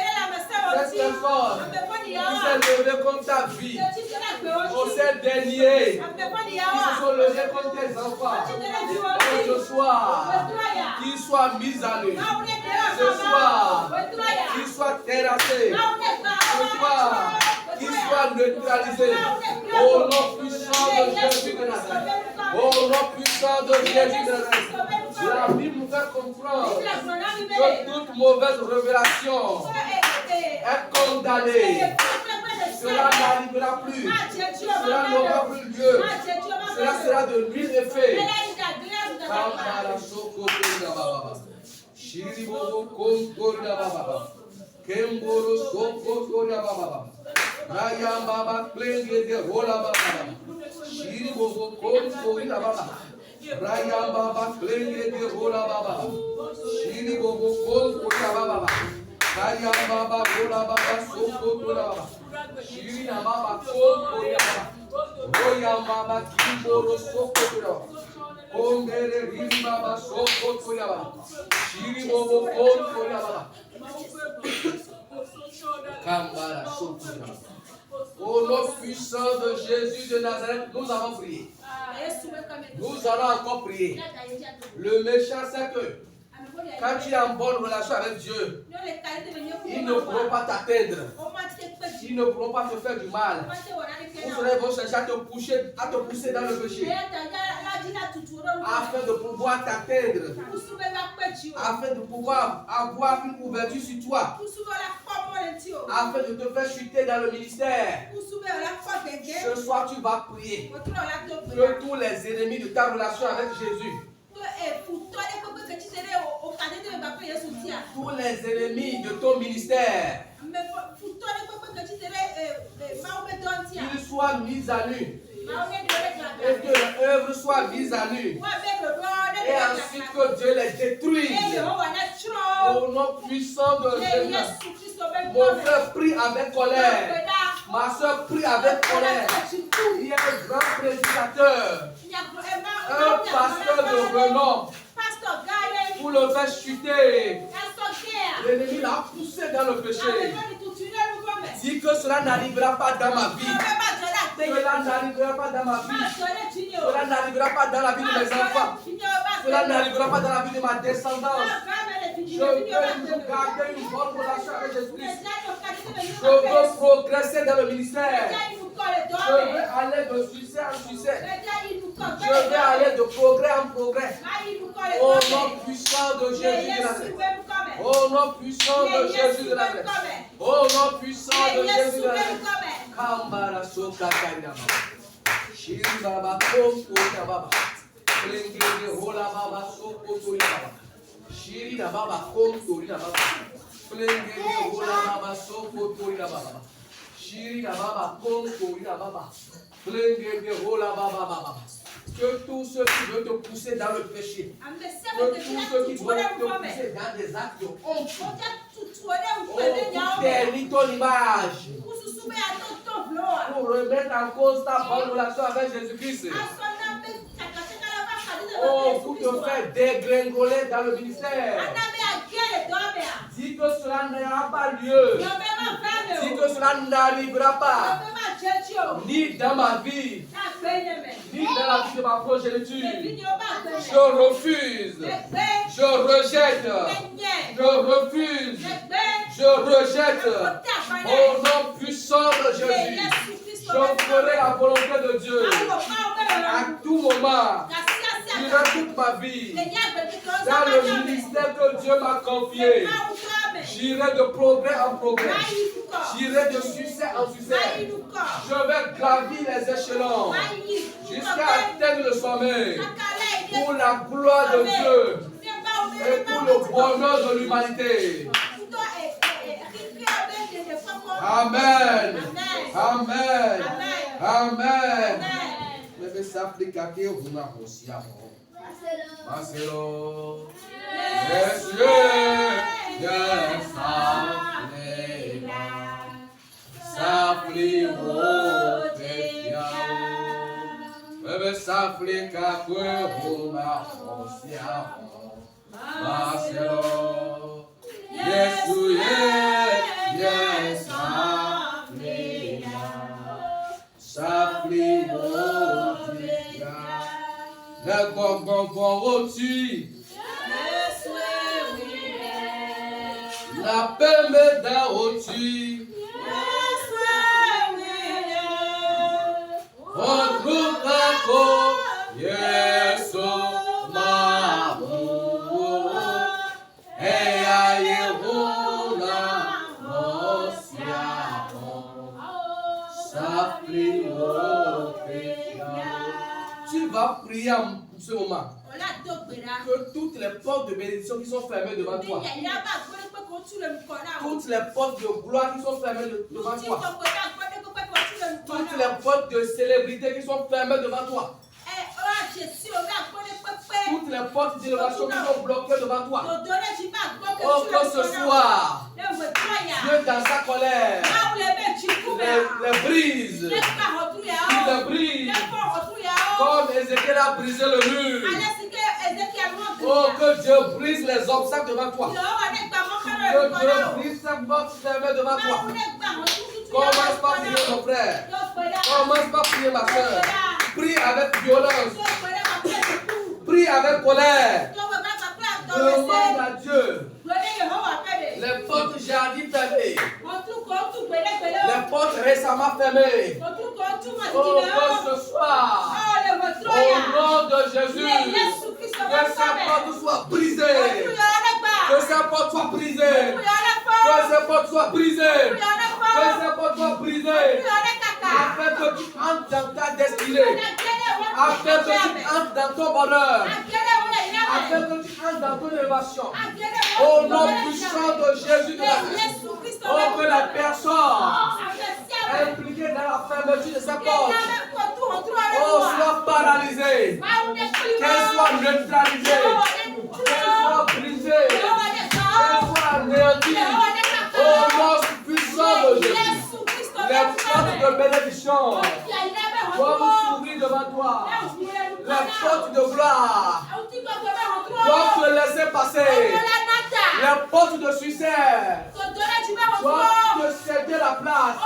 Speaker 4: personne qui s'est levée contre ta vie. Au ces derniers qui se sont levés contre tes enfants. Ce soir, qu'ils soient mis à nu. Ce soir, qu'ils soient terrassés. Ce soir, qu'ils soient neutralisés. Au nom puissant de Jésus de Nazareth. Au nom puissant de Jésus de Nazareth. La Bible nous fait comprendre que toute mauvaise révélation est condamnée. Cela n'arrivera plus. Cela n'aura plus lieu. Cela sera de nul effet. Kemboro soko toria baba. Raya baba plenge de rola baba. Shiri bobo kom toria baba. Raya baba plenge de rola baba. Shiri bobo kom toria baba. Raya baba rola baba soko toria baba. Shiri baba kom toria baba. Roya baba kimboro soko toria baba. Kongere ri baba soko toria baba. Shiri bobo kom toria baba. Au nom puissant de Jésus de Nazareth, nous avons prié. Nous allons encore prier. Le méchant sait que quand tu es en bonne relation avec Dieu, ils ne pourront pas t'atteindre. Ils ne pourront pas te faire du mal. Ils vont chercher à te pousser dans le péché. Afin de pouvoir t'atteindre. Afin de pouvoir avoir une ouverture sur toi. Afin de te faire chuter dans le ministère. Ce soir, tu vas prier. Que tous les ennemis de ta relation avec Jésus, tous les ennemis de ton ministère, qu'ils soient mis à nu. Et que leur œuvre soit mise à nu. Et ensuite que Dieu les détruise. Au nom puissant de Jésus. Mon frère prie avec colère. Ma soeur prie avec colère. Il y a un grand prédicateur, un pasteur de renom, pour le faire chuter. L'ennemi l'a poussé dans le péché. Dis que cela n'arrivera pas dans ma vie. Cela n'arrivera pas dans ma vie. Cela n'arrivera pas dans la vie de mes enfants. Cela n'arrivera pas dans la vie de ma descendance. Je veux garder une bonne relation avec Jésus-Christ. Je veux progresser dans le ministère. Je veux aller de succès en succès. Je veux aller de progrès en progrès. Au nom puissant de Jésus de Nazareth. Au nom puissant de Jésus de Nazareth. Au nom puissant de Jésus de Nazareth. Kambara soka kainama. Shiri baba koko baba. Plengege rola baba soko tori baba. Shiri na baba koko na baba. Plengege rola baba soko tori baba. Shiri na baba koko na baba. Plengege rola baba baba. Que tous ceux qui veulent te pousser dans le péché, que tous ceux qui veulent te pousser dans des actes de honte, pour ternir ton image, pour remettre en cause ta bonne relation avec Jésus-Christ, pour te faire dégringoler dans le ministère. Dis que cela n'aura pas lieu. Dis que cela n'arrivera pas. Ni dans ma vie, ni dans la vie de ma progéniture. Je refuse. Je rejette. Je refuse. Je rejette. Au nom puissant de Jésus, je ferai la volonté de Dieu. À tout moment, durant toute ma vie, dans le ministère que Dieu m'a confié, j'irai de progrès en progrès. J'irai de succès en succès. Je vais gravir les échelons jusqu'à atteindre le sommet pour la gloire de Dieu et pour le bonheur de l'humanité. Amen. Amen. Amen. Mais ça applique à qui vous n'avez aussi à moi. Marcelo. Yes, yes, Safli wo te fiao. Bebe s'Africa que Roma osia. Marcelo. Yesu yes Africa. Safli Motia. Le bon oti. La peme da oti. Otrukato Yesu mamu. Eya Yehuna Mosia. Safli Motia. Tu vas prier en ce moment que toutes les portes de bénédiction qui sont fermées devant toi, toutes les portes de gloire qui sont fermées devant toi, toutes les portes de célébrité qui sont fermées devant toi, toutes les portes d'innovation qui sont bloquées devant toi, oh, que ce soit Dieu dans sa colère les brise, il les brise, comme Ézéchiel a brisé le mur. Oh, que Dieu brise les obstacles devant toi. Que Dieu brise ces portes fermées devant toi. Commence par prier mon frère. Commence par prier ma soeur. Prie avec violence. Prie avec colère. Demande à Dieu. Les portes jardines fermées. Les portes récemment fermées. Oh, que ce soit. Au nom de Jésus. Que ces portes soient brisées. Que ces portes soient brisées. Que ces portes soient brisées. Que ces portes soient brisées. Afin que tu entres dans ta destinée. Afin que tu entres dans ton bonheur. Afin que tu entres dans ton élévation. Au nom puissant de Jésus de Nazareth. Oh, que la personne impliquée dans la fermeture de sa porte, oh, soit paralysée. Qu'elle soit neutralisée. Qu'elle soit brisée. Qu'elle soit anéantie. Au nom puissant de Jésus. Les portes de bénédiction doivent s'ouvrir devant toi. Les portes de gloire doivent te laisser passer. Les portes de succès doivent te céder la place.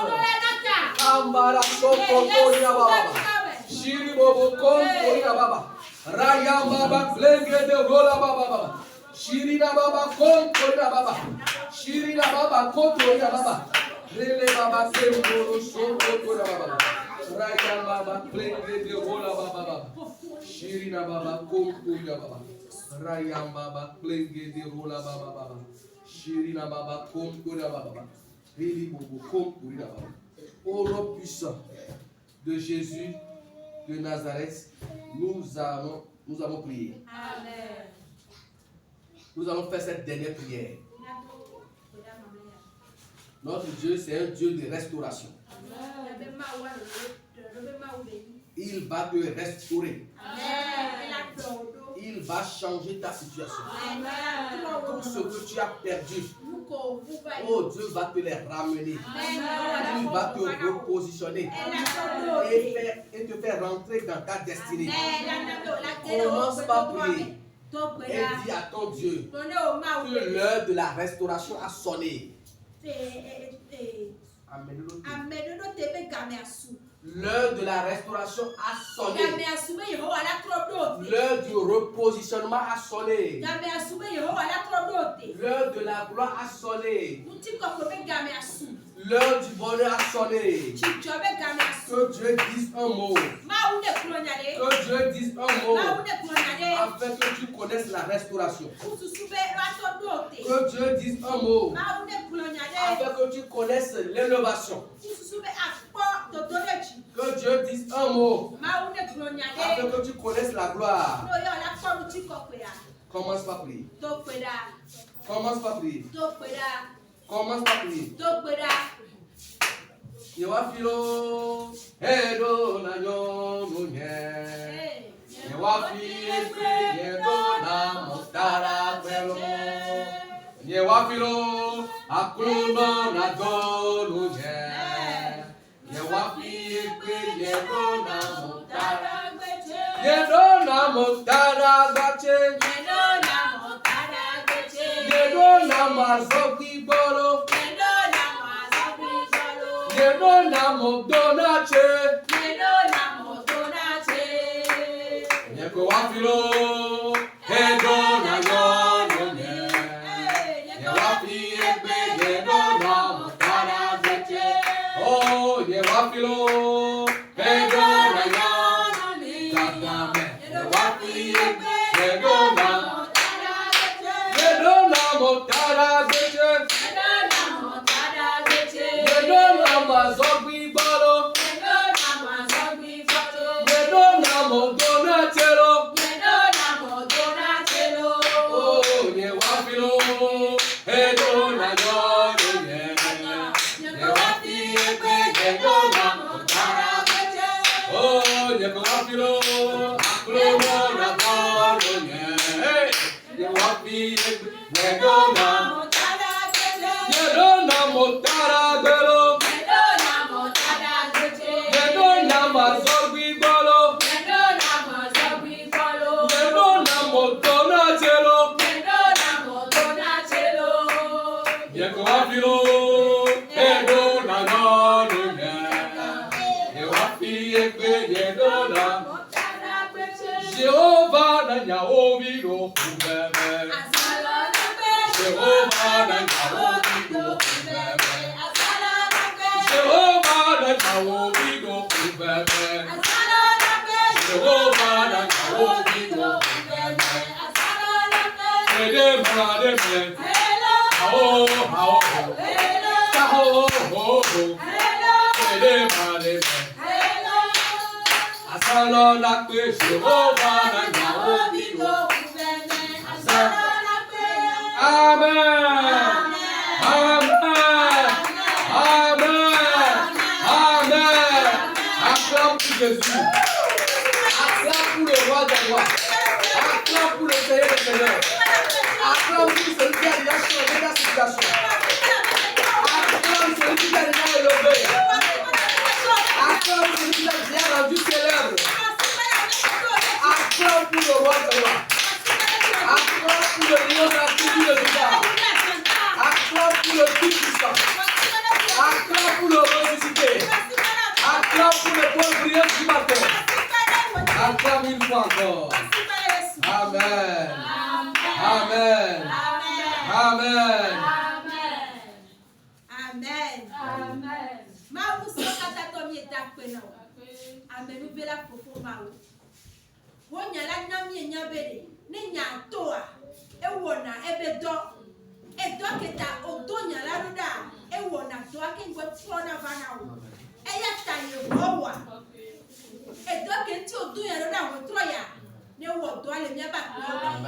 Speaker 4: Ambara Sokotoria Baba. Shiri Bobo Kontoria Baba. Raya Baba Klenge de Rola Baba. Shiri Baba Kontoria Baba. Shiri Baba Kontoria Baba. Rele Baba Kemboro Sokotoria Baba. Raya Baba Klenge de Rola Baba. Shiri Baba Kontoria Baba. Raya Baba Klenge de Rola Baba. Shiri Baba Kontoria Baba. Rele Bobo Kontoria Baba. Au nom puissant de Jésus de Nazareth, nous allons prier.
Speaker 3: Amen.
Speaker 4: Nous allons faire cette dernière prière. Notre Dieu, c'est un Dieu de restauration. Il va te restaurer. Il va changer ta situation. Tout ce que tu as perdu, oh, Dieu va te les ramener. Il va te repositionner et te faire rentrer dans ta destinée. Commence par prier et dis à ton Dieu que l'heure de la restauration a sonné. L'heure de la restauration a sonné. L'heure du repositionnement a sonné. L'heure de la gloire a sonné. L'heure du bonheur a sonné. Que Dieu dise un mot. Que Dieu dise un mot. Afin que tu connaisses la restauration. Que Dieu dise un mot. Afin que tu connaisses l'élévation. Que Dieu dise un mot. Afin que tu connaisses la gloire. Commence par prier. Commence par prier. Commence par prier. Yewafilo edo na nyonunye. Yewafilo edo na motara kwelo. Yewafilo akuno na dolunye. Yewafilo edo na motara kwelo. Yedona motara gache. Yedona mazogbi bolo. Yedona modonache. Yeko wafilo. Yedona yonye. Yewafi egbe yedona motara gache. Oh, yewafilo. Yedona yonye. Kakame. Yewafi egbe yedona motara gache. Yedona mazogbi bolo. Yedona modonachelo. Oh, yewafilo. Yedona yonye. Yewafi egbe yedona motara gache. Oh, yewafilo. Aklomo rakonye. Yewafi egbe yedona motara gelo. Yedona mazogbi bolo. Yedona modonachelo. Yekwafilo. Yedona yonye. Yewafi egbe yedona. Jehovah na nyaobi go kubebe. Jehovah na nyaobi go kubebe. Jehovah na nyaobi go kubebe. Jehovah na nyaobi go kubebe. Ede mademe. Ao ao. Ao ao. Ede mademe. Asalo na pe Jehovah na nyaobi go. Amen. Amen. Amen. Amen. Acclame pour Jésus. Acclame pour le roi des rois. Acclame pour le Seigneur des seigneurs. Acclame pour celui qui a déjà changé ta situation. Acclame celui qui t'a déjà élevé. Acclame celui qui t'a déjà rendu célèbre. Acclame pour le roi des rois. Acclame pour le lion de la tribu de Juda. Acclame pour le Tout-Puissant. Acclame pour le ressuscité. Acclame pour le bon prieur du matin. Acclame une fois encore. Amen. Amen. Amen.
Speaker 3: Amen.
Speaker 1: Amen.
Speaker 3: Maou sokata tomi etakpena. Amen. Nous vela fofo maou. Wonya la nyami nyabede. Ni nyatoa. Ewona ebedo. Edo keta odonya la ruda. Ewona do akengwe trona vanao. Eya tanye wowa. Edo kenti odonya ruda wotroya. Ne wo do ale mi aba gbe ome.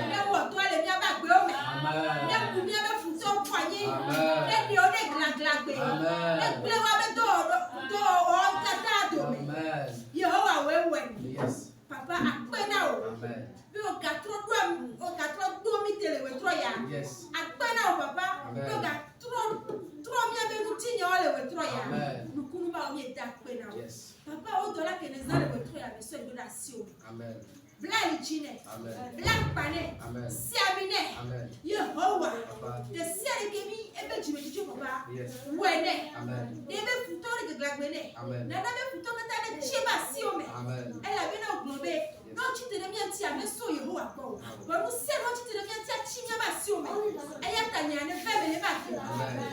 Speaker 3: Ne wo do ale mi aba gbe ome. Ne ku mi aba futo kwanye. Ne ni o ne glagbe. Ne ple wa be do o tata do me. Yehovah we.
Speaker 4: Yes.
Speaker 3: Papa akpena o.
Speaker 4: Amen.
Speaker 3: Bi o gatro do mi tele we troya.
Speaker 4: Yes.
Speaker 3: Akpena o papa. Bi o gatro mi aba nu tinye o le we troya. Nukunu ba o mi da akpena o.
Speaker 4: Yes.
Speaker 3: Papa o do la keneza le we troya be so do da si o.
Speaker 4: Amen.
Speaker 3: Bla lijine.
Speaker 4: Amen.
Speaker 3: Bla pane.
Speaker 4: Amen.
Speaker 3: Siamine.
Speaker 4: Amen.
Speaker 3: Yehovah.
Speaker 4: Papa.
Speaker 3: De siale kemi ebe jime jijo papa.
Speaker 4: Yes.
Speaker 3: Wene.
Speaker 4: Amen.
Speaker 3: Ebe futo le glagbene.
Speaker 4: Amen.
Speaker 3: Na be futo kata le cheba si o me.
Speaker 4: Amen.
Speaker 3: Elle a bien englobe. Non, tu te deviens tia, mais so Yehovah bon. Bon, nous c'est non, tu te deviens tia chinya ba si o me. Eya tanya ne febe le ba ki.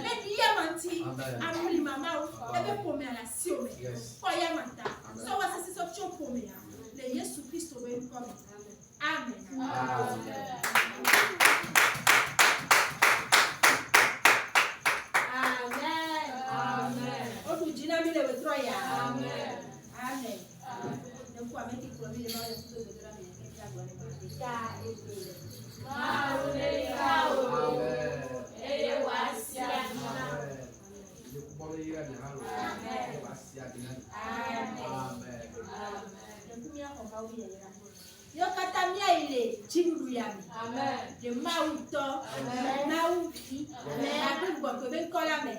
Speaker 3: Le diya manti. Amuli mama o. Ebe pome ala si o me.
Speaker 4: Yes.
Speaker 3: Ko ya manta. So wa se so cho pome ya. Le Yesu Kristo we come. Amen.
Speaker 4: Amen.
Speaker 3: Amen. Odu jina mi le we troya.
Speaker 1: Amen.
Speaker 3: Amen. Donc quoi avec qui promis le mal de tout de la vie qui la gloire de ta et yo kata mia ile chimru yami.
Speaker 1: Amen.
Speaker 3: De mauto. Mauti. Amen. Amen.